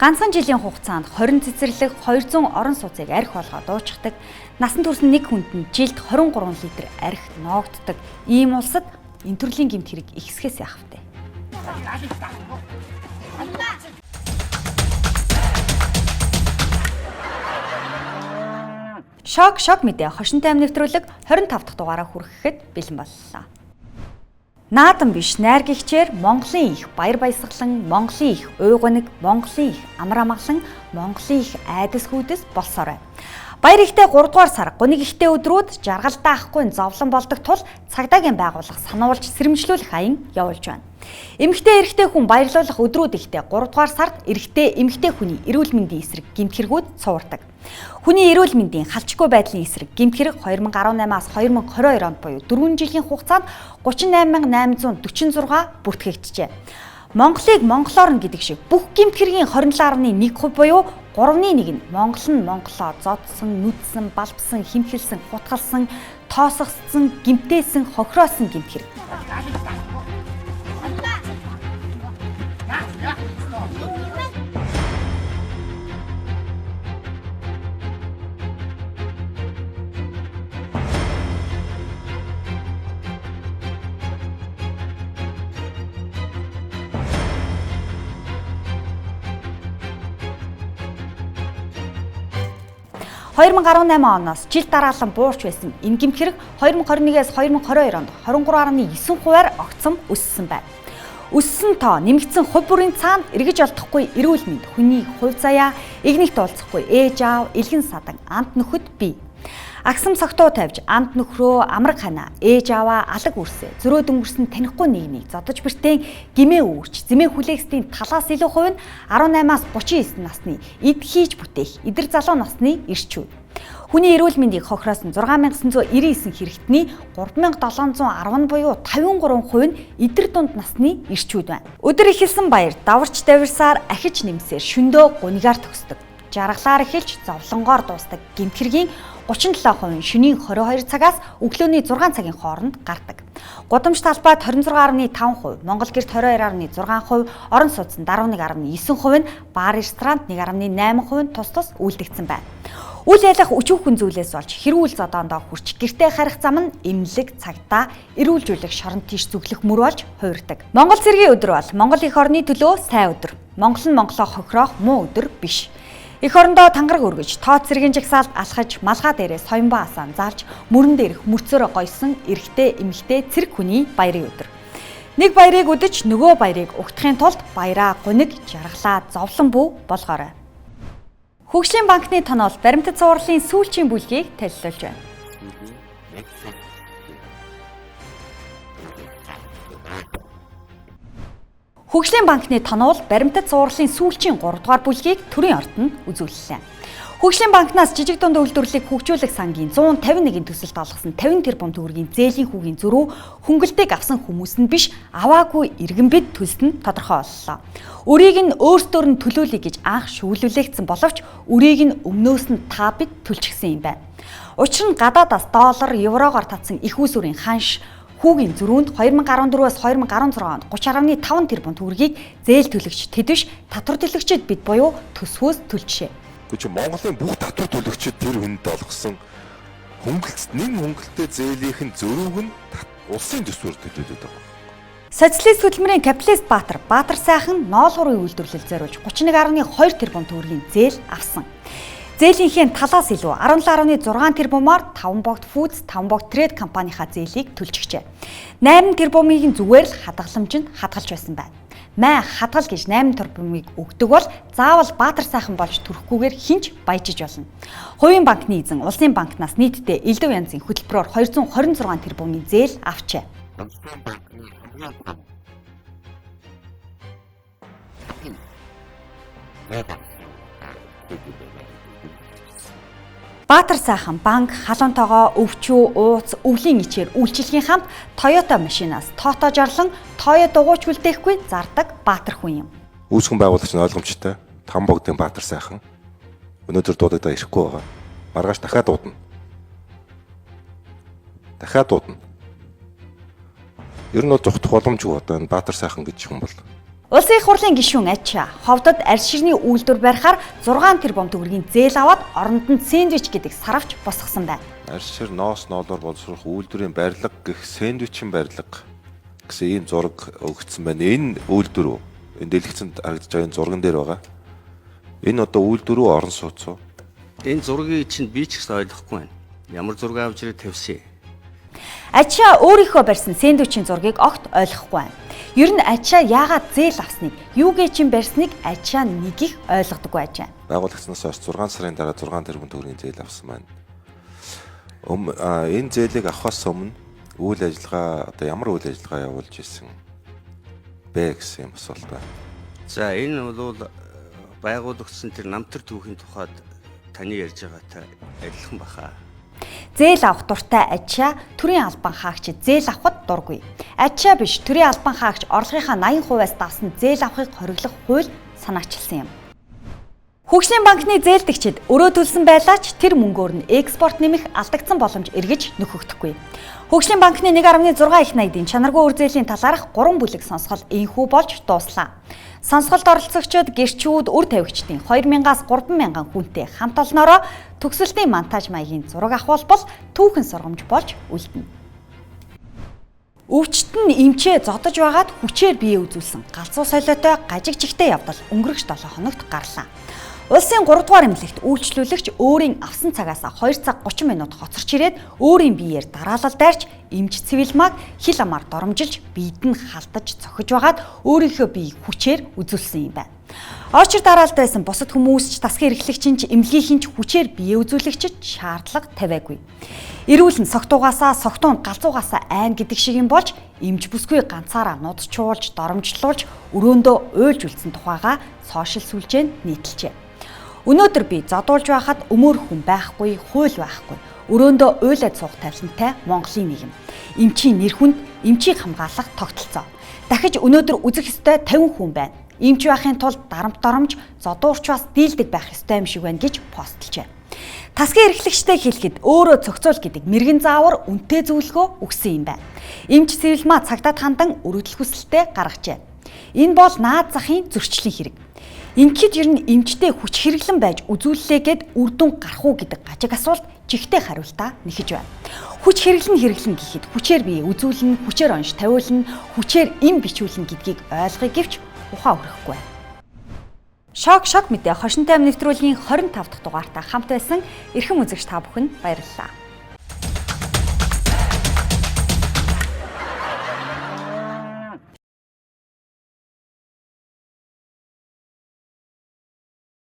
Ганцхан жилийн хугацаанд 20 цэцэрлэг 200 орон сууцыг архи болгоод дуучдаг, насан турш нэг хүнд нь жилд 23 литр архи ноогддог. Ийм улсад энэ төрлийн гэмт хэрэг ихсгээс яах вэ? Шок мэдээ хошинтой амь нэвтрүүлэг 25 дахь дугаараа хүрэхэд бэлэн боллоо. Наадам биш найргигчээр Монголын их баяр баясгалан, Монголын их уйгунэг, Монголын их амар амгалан, Монголын их айдас хүйдэс болсоор байна. Баяр ихтэй 3 дугаар сар гуниг ихтэй өдрүүд жаргалтай ахгүй зовлон болдог тул цагдаагийн байгууллага сануулж сэрэмжлүүлэх аян явуулж байна. Эмэгтэй эрэгтэй хүн баярлуулах өдрүүд ихтэй 3 дугаар сард эрэгтэй эмэгтэй хүний эрүүл мэндийн эсрэг гэмт хэрэгүүд цуурдаг. Хүний эрүүл мэндийн халчгүй байдлын эсрэг гэмт хэрэг 2018-аас 2022 онд буюу 4 жилийн хугацаанд 38846 бүртгэгджээ. Монголыг монголоор нь гэдэг шиг бүх гэмт хэргийн 27.1% буюу 3/1 нь монголоо зодсон, нүдсэн, балбсан, химхэлсэн, хутгалсан, тоосгоцсон, гэмтээсэн, хохироосон гэмт хэрэг. – 2018 оноос жил дараалан буурч байсан энэ гэмт хэрэг 2021-ээс 2022 онд 23.9%-аар огцом өссөн байна. Өссөн тоо нэмэгдсэн хувь бүрийн цаана эргэж олдохгүй эрүүл мэнд, хүний хувь заяа, игнэгт уулзахгүй ээж аав, элгэн садан, амт нөхөд бий. Агсам согтуу тавьж амт нөхрөө, амраг ханаа, ээж аваа, алаг үрсээ, зөрөө дөнгөрсөн танихгүй нэгнийг зодож бэртэн гимээ үүрч, зэмээ хүлээсдийн талаас илүү хувь нь 18-аас 39 насны эд хийж бүтээх эдэр залуу насны эрчүүд. Хүний эрүүл мэндийг хохироосон 6999 хэрэгтний 3710 буюу 53% нь эдэр дунд насны эрчүүд байна. Өдөр эхэлсэн баяр даварч давирсаар ахиж нэмсээр шөндөө гунигаар төгсдөг. Жаргалаар эхэлж зовлонгоор дуустдаг гэмт хэргийн 37% шөнийн 22 цагаас өглөөний 6 цагийн хооронд гардаг. Гудамж талбайд 26.5%, Монгол гэрт 22.6%, орон сууцнд 11.9% нь бар ресторанд 1.8% тус тус үйлдэгдсэн байна. Үйл ялах өчүүхэн зүйлээс болж хэрүүл зодоондоо хүрч гэртээ харих зам нь эмнэлэг, цагдаа, эрүүлжүүлэх, шорон тийш зүглэх мөр болж хувирдаг. Монгол цэргийн өдөр бол Монгол эх орны төлөө сайн өдөр. Монгол нь Монголоо хохироох муу өдөр биш. Эх орондоо тангараг өргөж, тоо цэргийн жагсаалд алхаж, малгай дээрээ соёмбоо асаан зарж, мөрөн дээрх мөрцөөрөө гойсон эрэгтэй, эмэгтэй цэрэг хүний баярын өдөр. Нэг баярыг үдэж, нөгөө баярыг угтахын тулд баяраа гуниг, жаргалаа, зовлон бүү болгоорой. Хөгжлийн банкны тоноол баримтат цувралын сүүлчийн бүлгийг танилцуулж байна. Хөгжлийн банкны тоноол баримтат цувралын сүүлчийн 3 дугаар бүлгийг төрийн ордонд үзүүллээ. Хөгжлийн банкнаас жижиг дунд үйлдвэрлэлийг хөгжүүлэх сангийн 151-ийн төсөлд олгосон 50 тэрбум төгрөгийн зээлийн хүүгийн зөрүү хөнгөлтэйг авсан хүмүүс нь биш, аваагүй иргэн бид төлс нь тодорхой боллоо. Өрийг нь өөрсдөр нь төлөөлөе гэж анх шүүлүүлэгдсэн боловч өрийг нь өмнөөс нь та бид төлчихсөн юм байна. Учир нь гадаадаас доллар, еврогоор татсан их усүрийн ханш хүүгийн зөрүүнд 2014-өөс 2016 онд 30.5 тэрбум төгрөгийг зээл төлөгч тэдвш татвар төлөгчид бид буюу төсвөөс төлжээ. Гэвч Монголын бүх татвар төлөгчид тэр хүнд олгосон нэн хөнгөлтэй зээлийнхэн зөрүүг нь улсын төсвөөр төлөөд байгаа. Социалист хөдөлмөрийн капиталист Баатар сайхан ноолгорын үйлдвэрлэл зориулж 31.2 тэрбум төгрөгийн зээл авсан. Зээлийнхээ талаас илүү 17.6 тэрбумаар 5 богд Foods, 5 богд Trade компанийнхаа зээлийг төлчихжээ. 8 тэрбумыг зүгээр л хадгаламжинд хадгалж байсан байна. Май хадгал гэж 8 тэрбумыг өгдөг бол заавал Баатар сайхан болж төрөхгүйгээр хинч баяжиж болно. Хувийн банкны эзэн улсын банкнаас нийтдээ элдв янзын хөтөлбөрөөр 226 тэрбумын зээл авчээ. Баатар сайхан банк, халуунтойгоо өвчүү, ууц, өвлийн ичээр үйлчилгийн хамт Toyota машинаас Тото жарлан Toyo дугуйч үлдээхгүй зардаг Баатар хүн юм. Үүсгэн байгуулагч нь ойлгомжтой. Там богдын Баатар сайхан өнөөдөр дуудагдаа ирэхгүй байгаа. Маргааш дахиад дуудана. Ер нь бол зүхтах боломжгүй одоо энэ Баатар сайхан гэж хүн бол Улсын их хурлын гишүүн Ачаа ховдод арьс ширний үйлдвэр барихаар 6 тэрбум төгрөгийн зээл аваад оронд нь сэндвич гэдэг сарвч босгосон байна. Арьс шир ноос ноолоор боловсруулах үйлдвэрийн барилга гэх сэндвичийн барилга гэсэн ийм зураг өгөгдсөн байна. Энэ үйлдвэр үү? Энэ дэлгэцэнд харагдаж байгаа энэ зурган дээр байгаа. Энэ одоо үйлдвэр үү орон сууц уу? Энэ зургийг чинь би ч гэсэн ойлгохгүй байна. Ямар зураг авч ирээд тавьсан. Ачаа өөрийнхөө барьсан сэндвичийн зургийг огт ойлгохгүй байна. Ер нь Ачаа яагаад зээл авсныг, юугээ чинь барьсныг Ачаа нэг их ойлгодоггүй ажээ. Байгуулагчнаас хойш 6 сарын дараа 6 тэрбум төгрөгийн зээл авсан байна. Энэ зээлийг авахаас өмнө үйл ажиллагаа одоо ямар үйл ажиллагаа явуулж исэн бэ гэсэн юм асуулт байна. За энэ бол байгуулагчсан тэр намтар түүхийн тухайд таны ярьж байгаатай адилхан баха. Зээл авах дуртай Ачаа төрийн албан хаагчид зээл авахд дургүй. Ачаа биш төрийн албан хаагч орлогынхаа 80%-аас давсан зээл авахыг хориглох хууль санаачилсан юм. Хөгжлийн банкны зээлдэгчид өрөө төлсөн байлаач тэр мөнгөөр нь экспорт нэмэх алдагдсан боломж эргэж нөхөгдөхгүй. Хөгжлийн банкны 1.6 их найдын чанаргүй үр зээлийн талаарх 3 бүлэг сонсгол энхүү болж дууслаа. Сонсголд оролцогчид гэрчүүд үр тавигчдын 2000-аас 3000 хүнтэй хамт олноороо төгсөлтийн монтаж маягийн зураг авахулбал түүхэн сургамж болж үлдэнэ. Өвчтөд нь эмчээ зодож байгаад хүчээр бие үзүүлсэн галзуу солиотой гажиг чигтэй явдал өнгөрөх 7 хоногт гарлаа. Улсын 3 дугаар эмнэлэгт үйлчлүүлэгч өөрийн авсан цагаас 2 цаг 30 минут хоцорч ирээд өөрийн биеэр дараалал дайрч эмч цивилмаг хил амаар доромжилж биед нь халтаж цохиж байгаад өөрийнхөө биеийг хүчээр үзүүлсэн юм байна. Очир дараалд байсан бусад хүмүүс ч тасгийн эрхлэгчин ч эмнэлгийн ч хүчээр бие үзүүлэгчд шаардлага тавиагүй. Эрүүл нь согтуугаасаа согтуун галзуугаасаа айн гэдэг шиг юм болж эмч бүсгүй ганцаараа нудчуулж доромжлуулж өрөөндөө уйлж үлдсэн тухайга сошиал сүлжээнд нийтэлжээ. Өнөөдөр би зодуулж байхад өмөр хүн байхгүй, хууль байхгүй. Өрөөндөө уйлаад суух тавилантай Монголын нийгэм. Эмчийн нэр хүнд эмчийг хамгаалах тогтолцоо. Дахиж өнөөдөр үзэх ёстой 50 хүн байна. Эмч байхын тулд дарамт зодуурчваас дийлдэг байх ёстой юм шиг байна гэж постлжээ. Тасгийн эрхлэгчтэй хэлэхэд өөрөө цогцоол гэдэг мэрэгэн заавар үнэтэй зөвлөгөө өгсөн юм байна. Эмч цэвэлмаа цагдаад хандан өргөдөл хүсэлтэд гаргажээ. Энэ бол наад захын зөрчлийн хэрэг. Ингээд ер нь эмчтэй хүч хэрэглэн байж үзүүллээгээд үр дүн гарах уу гэдэг гажиг асуулт жигтэй хариултаа нэхэж байна. Хүч хэрэглэн гэхэд хүчээр бие үзүүлнэ, хүчээр онш тавиулна, хүчээр эм бичүүлнэ гэдгийг ойлгоё гэвч ухаан өрөхгүй байна. Шок мэдээ хошинтой нэвтрүүлгийн 25 дахь дугаартаа хамт байсан эрхэм үзэгч та бүхэнд баярлалаа.